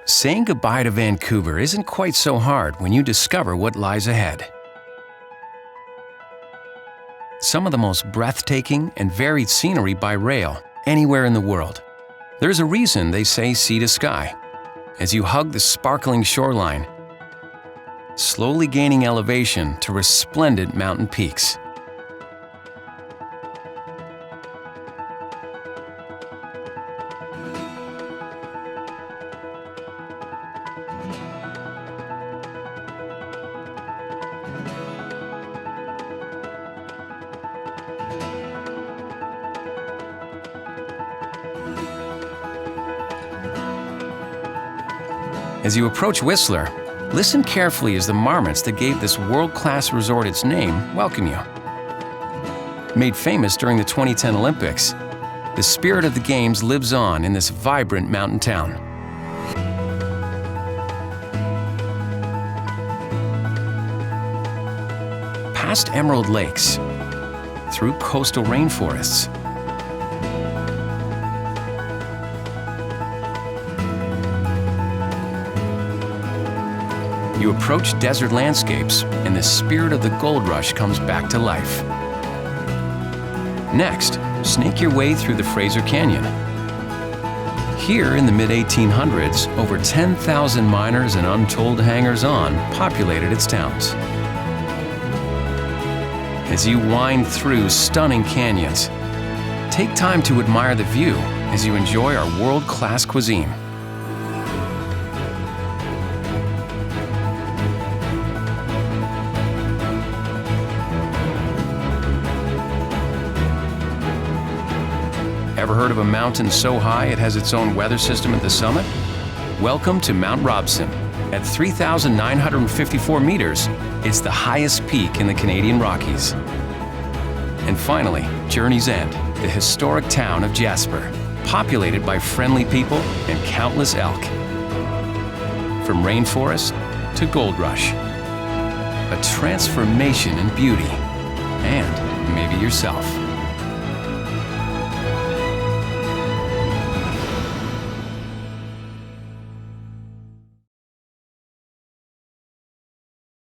Saying goodbye to Vancouver isn't quite so hard when you discover what lies ahead. Some of the most breathtaking and varied scenery by rail anywhere in the world. There's a reason they say sea to sky. As you hug the sparkling shoreline, slowly gaining elevation to resplendent mountain peaks. As you approach Whistler, listen carefully as the marmots that gave this world-class resort its name welcome you. Made famous during the 2010 Olympics, the spirit of the Games lives on in this vibrant mountain town. Past emerald lakes, through coastal rainforests, you approach desert landscapes, and the spirit of the gold rush comes back to life. Next, snake your way through the Fraser Canyon. Here in the mid-1800s, over 10,000 miners and untold hangers-on populated its towns. As you wind through stunning canyons, take time to admire the view as you enjoy our world-class cuisine. Ever heard of a mountain so high it has its own weather system at the summit? Welcome to Mount Robson. At 3,954 meters, it's the highest peak in the Canadian Rockies. And finally, Journey's End, the historic town of Jasper, populated by friendly people and countless elk. From rainforest to gold rush, a transformation in beauty, and maybe yourself.